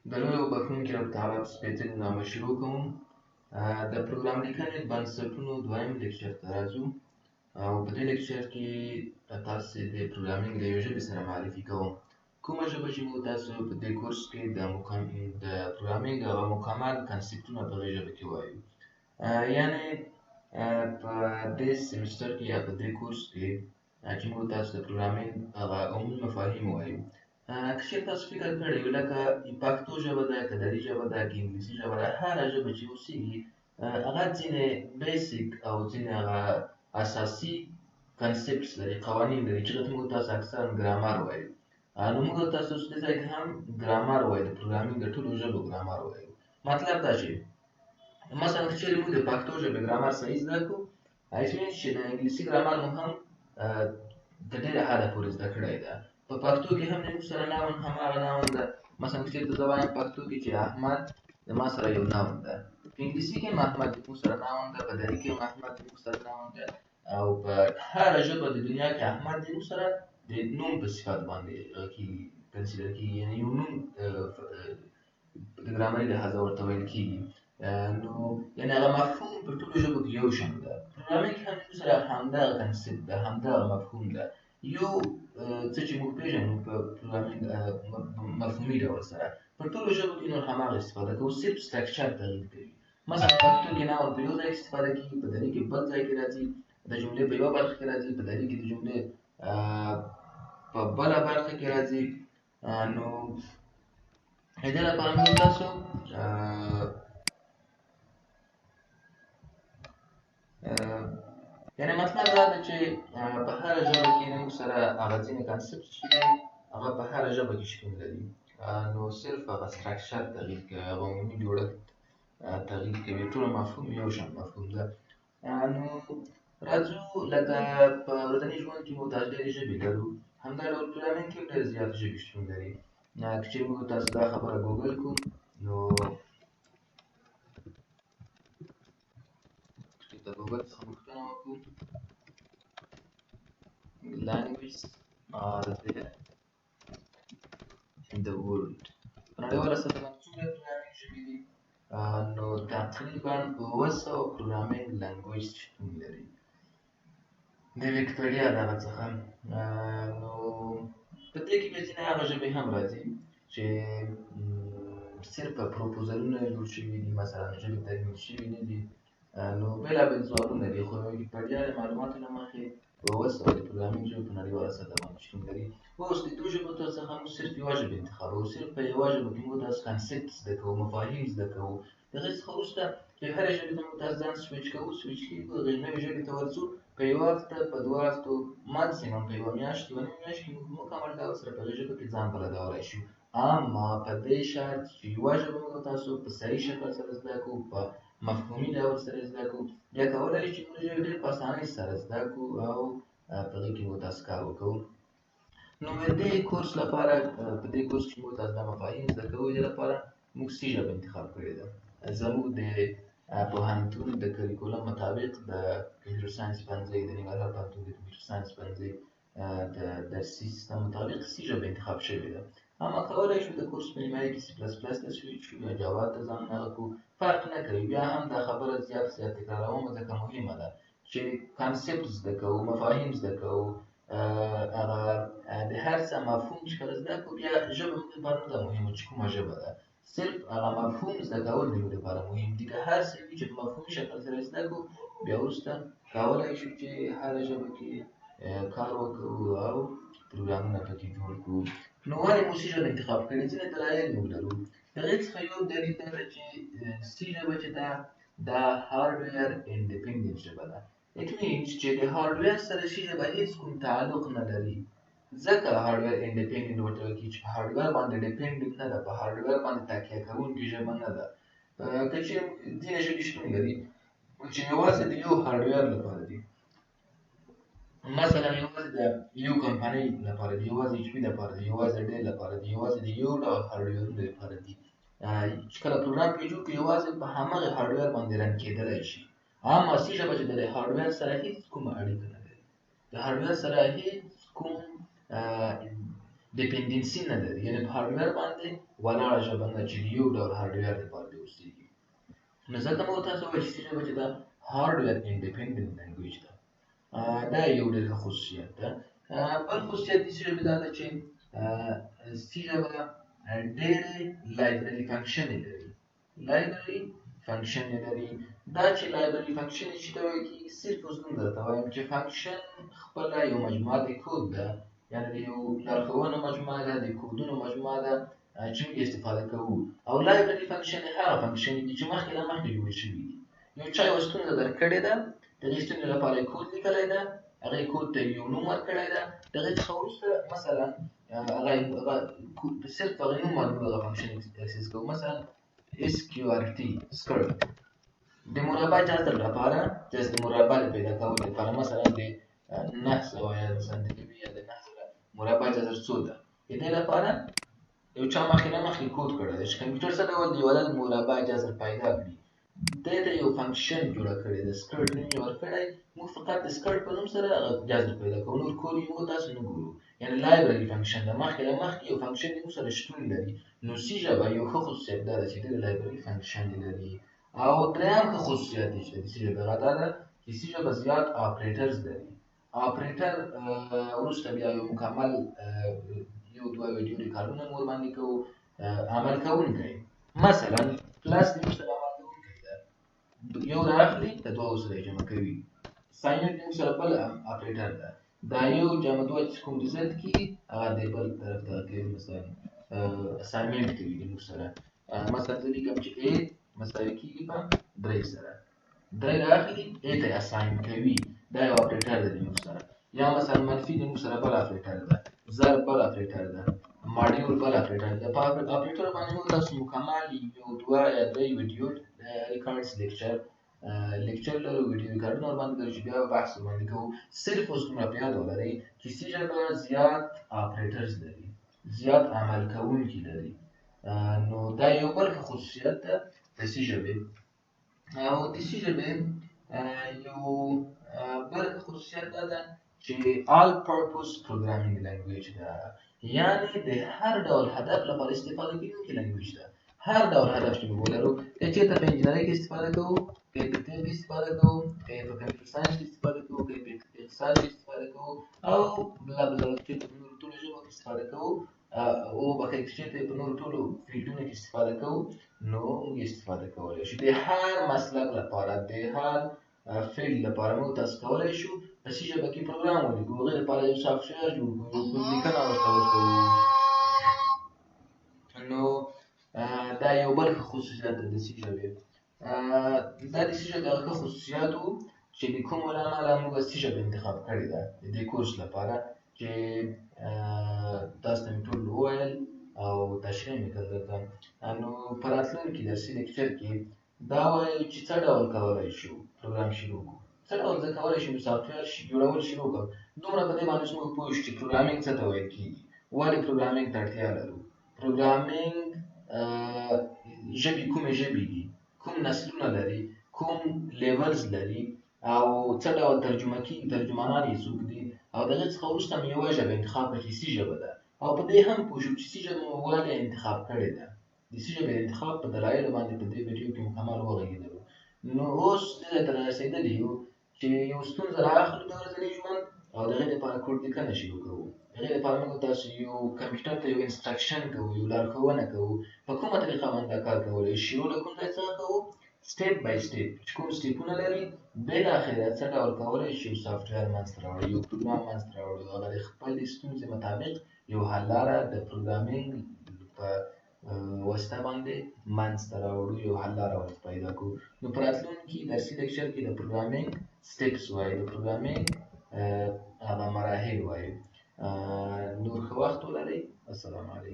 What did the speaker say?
د لویو بخښونکي رب تعالی په سپېڅلي نامه شروع کوم. د پروګرام لیکنې بنسټونو دویم لیکچر ته راځو او په دې لیکچر کې تاسو د پروګرامینګ د یوې ژبې سره معرفي کوم. کومه ژبه چې موږ تاسو په دې کورس کې د پروګرامینګ هغه مکمل کنسپټونه په دې ژبه کې وایو. یعنې په دې سیمسټر کې یا په دې کورس کې چې موږ تاسو د پروګرامینګ هغه عمومي مفاهیم وایو. که چېرې تاسو فکر کړی وي لکه پښتو ژبه ده، که دري ژبه ده، که انګلیسي ژبه ده، هره ژبه چې اوسېږي هغه ځینې بیسیک او ځینې هغه اساسي کنسپټس لري، قوانین لري چې موږ تاسو اکثرا ګرامر وایو. نو موږ تاسو دې ځای کې هم ګرامر وایو، د پروګرامینګ د ټولو ژبو ګرامر وایو. مطلب دا چې مثلا که چېرې موږ د پښتو ژبې ګرامر صحیح زده کړو، it means چې د انګلیسي ګرامر مو هم د ډېره حده پورې زده کړی ده. په پښتو کې هم زموږ سره ناون هماغه ناون ده. مثلا که چېرته زه وایم پښتو کې چې احمد زما سره یو ناون ده، په انګلیسي کې هم احمد زموږ سره ناون ده، په دري کې هم احمد زموږ سره ناون ده، او په هره ژبه د دنیا کې احمد زموږ سره د نوم په صفت باندې کنسیډر کېږي، یعنې یو نوم د ګرامري لحاظه ورته ویل کېږي. نو یعنې هغه مفهوم په ټولو ژبو کې یو شان ده. پروګرامینګ کې هم زموږ سره همدغه کنسپټ ده، همدغه مفهوم ده. یو څه چې موږ پېژنو په پروګرامینګ مفهومي ډول سره په ټولو ژبو کې نور هماغه استفاده کوو، صرف سټرکچر تغییر کوي. مثلا پښتو کې ناون په یو ځای کې استفاده کېږي، په دري کې بل ځای کې راځي، د جملې په یوه برخه کې راځي، په دري کې د جملې په بله برخه کې راځي. نو د دې لپاره موږ تاسو یعنې مطلب دا ده چې په هره ژبه کې موږ سره هغه ځینې کنسپټ چې دي هغه په هره ژبه کې شتون لري. نو صرف هغه سټرکچر تغییر کوي، هغه عمومي جوړښت تغییر کوي، ټول مفهوم یو شان مفهوم ده. نو راځو لکه په ورځني ژوند کې موږ تاسو ډېرې ژبې لرو، همدا ډول پروګرامینګ کې هم ډېرې زیاتې ژبې شتون لري. که چېرې موږ تاسو دا خبره ګوګل کړو نو د ګوګل څخه پوښتنه وکړو languages are there in the world. په نړیواله سطحه باندې څومره پروګرامینګ ژبې دي؟ نو تقریبا 900 پروګرامینګ لنګویج شتون لري د ویکیپیډیا دغه څخه. نو په دې کې بیا ځینې هغه ژبې هم راځي چې صرف په پروپوزلونو جوړ شوي دي، مثلا ژبې تکمیل شوي نه دي. نو بېلابېل ځوابونه دي، خو ویکیپیډیا د معلوماتو له مخې 900 د پروګرامینګ ژبې په نړیواله سطحه باندې شتون لري. اوس د دو ژبو څخه موږ صرف یوه ژبه انتخابوو، صرف په یوه ژبه کې موږ تاسو کنسپټ زده کوو، مفاهیم زده کوو. د هغې څخه وروسته چې هرې ژبې ته موږ تاسو ځان سویچ کوو، سویچ کېږو، هغې نوې ژبې ته ورځو. په یوه هفته، په دوه هفتو، ماکسیمم په یوه میاشت، یوه نیم میاشت کې موږ مکمل ډول سره په هغې ژبه کې ځان بلدولی شو، اما په دې شرط چې یوه ژبه موږ تاسو په صحیح شکل سره زده کړو، په مفهومي ډول سره زده کړو، بیا کولی شو چې نورې ژبې ډېر په اسانۍ سره زده کړو او په هغې کې موږ تاسو کار وکړو. نو د دې کورس لپاره په دې کورس کې موږ تاسو دا مفاهیم زده کوو. دې لپاره موږ سی ژبه انتخاب کړې ده. زموږ د پوهنتون د کریکولم مطابق د کمپیوټر ساینس پوهنځی، د ننګرهار پوهنتون د کمپیوټر ساینس پوهنځی د درسي سیستم مطابق سی ژبه انتخاب شوې ده. اما کولی شو د کورس په نیمایي کې سی پلس پلس ته سویچ شو یا جاوا ته ځان هغه کړو، فرق نه کوي. بیا هم دا خبره زیات تکراروم ځکه مهمه ده چې کانسپټ زده کوو، مفاهیم زده کوو. هغه د هر څه مفهوم چې کله زده کړو، بیا ژبه موږ لپاره نه ده مهمه چې کومه ژبه ده، صرف هغه مفهوم زده کول د موږ لپاره مهم دي. که هر څه وي چې په مفهومي شکل سره زده کړو، بیا وروسته کولی شو چې هره ژبه کې کار وکړو او پروګرامونه پکې جوړ کړو. نو ولې مو سی ژبه انتخاب کړې؟ ځینې دلایل موږ لرو. د هغې څخه یو دلیل دا ده چې سی ژبه چې ده دا هارډویر انډیپنډنټ ژبه ده. It means چې د هارډویر سره سی ژبه هېڅ کوم تعلق نه لري، ځکه هارډویر انډیپنډنټ ورته ویل کېږي چې په هارډویر باندې ډیپنډنټ نه ده، په هارډویر باندې تکیه کوونکې ژبه نه ده. که چېرې ځینې ژبې شتون لري چې یوازې د یو هارډویر لپاره دي، مثلا یوازې د یو کمپنۍ لپاره دي، یوازې HP لپاره دي، یوازې ډیل لپاره دي، یوازې د یو ډول هارډویرونو لپاره دي. چې کله پروګرام پرې جوړ کړو، یوازې په همغه هارډویر باندې رن کېدلی شي. اما سی ژبه چې د هارډویر سره هېڅ کومه اړیکه نه لري، د هارډویر سره هېڅ کوم ډیپندنسي نه لري، یعنې په هارډویر باندې ولاړه ژبه نه چې د یو ډول هارډویر دپاره دې اوسېږي. نو ځکه مو تاسو وویل چې ژبه چې ده هارډویر انډیپندنت لینګویج ده. دا یو ډېر ښه خصوصیت ده. بل خصوصیت د سي ژبې دا ده چې سي ژبه ډېرې لایبرري فنکشنې لري. لایبرري فنکشنې لري. دا چې لایبرري فنکشنې چې ته وایي کېږي، صرف اوس دومره درته وایم چې فنکشن خپله یو مجموعه د کود ده، یعنې د یو لارښوونو مجموعه ده، د کودونو مجموعه ده چې موږ استفاده کوو. او لایبرري فنکشن هغه فنکشنې دي چې مخکې له مخکې جوړې شوي دي. یو چا یوه ستونزه درکړې ده، د دې ستونزې لپاره یې کود لیکلی ده، هغې کود ته یو نوم ورکړی ده، د هغې څخه وروسته مثلا هغه صرف هغې نوم باندې دغه فنکشن اکسس کوو. مثلا SQRT سکرت د مربع جذر لپاره د مربع د پیدا کولو لپاره مثلا د 900 یا د سانتي یا د 900 مربع جذر څو ده، د دې لپاره یو چا مخکې نه مخکې کود کړی دی چې کمپیوټر څه ډول د یو عدد مربع جذر پیدا کړي. دې ته یو فنکشن جوړه کړې ده، سکرت نوم یې ورکړی. موږ فقط د سکرت په نوم سره هغه جذر پیدا کوو، نور کور یې موږ تاسو نه ګورو. یعنې لایبرري فنکشن ده، مخکې له مخکې یو فنکشن د موږ سره شتون لري. نو سی ژبه یو ښه خصوصیت دا ده چې ډېرې لایبرري فنکشنې لري. او درېیم ښه خصوصیت دی چې د سی ژبې هغه دا ده چې سی ژبه زیات اپریټرز لري. اپریټر وروسته بیا یو مکمل یو دوه ویډیو ریکارډونه مو ورباندې کوو. عمل کوونکی مثلا پلس د موږ سره عمل کوونکی ده، یو راخلي د دوو سره یې جمع کوي. ساینټ د موږ سره بل اپریټر ده، دا یو جمع دوه چې کوم ریزلټ کېږي هغه د بل طرف ته کوي. مثلا اساینمنټ کوي د موږ سره. مثلا زه لیکم چې A مساوي کېږي په 3 سره، 3 راخلي A ته اساین کوي، دا یو اپریټر دی د موږ سره. یا مثلا منفي د موږ سره بل اپریټر ده، ضرب بل اپریټر ده، ماډیول بل اپریټر ده. په اپریټر باندې موږ تاسو مکمل یو دوه یا درې ویډیو ریکارډز لیکچر لرو، ویډیو ریکارډونه ورباندې لرو چې بیا بحث ورباندې کوو. صرف اوس دومره په یاد ولرئ چې سی ژبه زیات اپریټرز لري، زیات عمل کوونکي لري. نو دا یو بل ښه خصوصیت ده د سی ژبې. او د سی ژبې یو بل خصوصیت دا ده چې آل پرپوز پروګرامینګ لینګویج ده، یعنې د هر ډول هدف لپاره استفاده کېدونکې لینګویج ده. هر ډول هدف چې موږ ولرو، که چېرته په انجینرۍ کې استفاده کوو، که په طب کې استفاده کوو، که په کمپیوټر ساینس کې استفاده کوو، که په اقتصاد کې استفاده کوو، او بلا بلا چېرته په نورو ټولو ژبو کې استفاده کوو، او بقیه که چېرته په نورو ټولو فیلډونو کې استفاده کوو، نو موږ استفاده کولی شو. د هر مسلک لپاره، د هر فیلډ لپاره موږ تاسو کولی شو په سی ژبه کې پروګرام ولیکو، هغې لپاره یو سافټویر جوړ کړو، یو کود لیکنه ورته وکړو. نو دا یو بل ښه خصوصیت ده د سی ژبې. دا د سی ژبې هغه ښه خصوصیات وو چې د کومو له امله موږ سی ژبه انتخاب کړې ده د دې کورس لپاره، چې تاسو ته مې ټول وویل او تشریح مې کړل درته. نو په راتلونکي درسي لیکچر کې دا وایو چې څه ډول کولی شو پروګرام شروع کړو، څه ډول زه کولی شم سافټویر جوړول شروع کړم. دومره په دې باندې چې موږ پوه شو چې پروګرامینګ څه ته ویل کېږي، ولې پروګرامینګ ته اړتیا لرو، پروګرامینګ ژبې کومې ژبې دي، کوم نسلونه لري، کوم لیولز لري، او څه ډول ترجمه کېږي، ترجمانان یې څوک دي. او د هغې څخه وروسته مې یوه ژبه انتخاب کړه چې سی ژبه ده. او په دې هم پوه شو چې سی ژبه مو ولې انتخاب کړې ده. د سی ژبې انتخاب په دلایلو باندې په دې ویډیو کې مکمل وغږېدلو. نو اوس دې ځای ته رارسېدلي یو چې یو ستونزه رااخلو د ورځني ژوند او د هغې لپاره کوډ لیکنه شروع کوو. د هغې لپاره موږ تاسو یو کمپیوټر ته یو انسټرکشن کوو، یو لارښوونه کوو په کومه طریقه باندې دا کار کولی شي. شروع له کوم ځای څخه کوو، سټیپ بای سټیپ چې کوم سټیپونه لري، بالاخره څه ډول کولی شي یو سافټویر منځته راوړي، یو پروګرام منځته راوړي، هغه د خپلې ستونزې مطابق یو حل لاره د پروګرامینګ په واسطه باندې منځته راوړو، یو حل لاره ورته پیدا کړو. نو په راتلونکي درسي لیکچر کې د پروګرامینګ سټیپس وایو، د پروګرامینګ هغه مراحل وایو. نور ښه وخت ولرئ. السلام علیکم.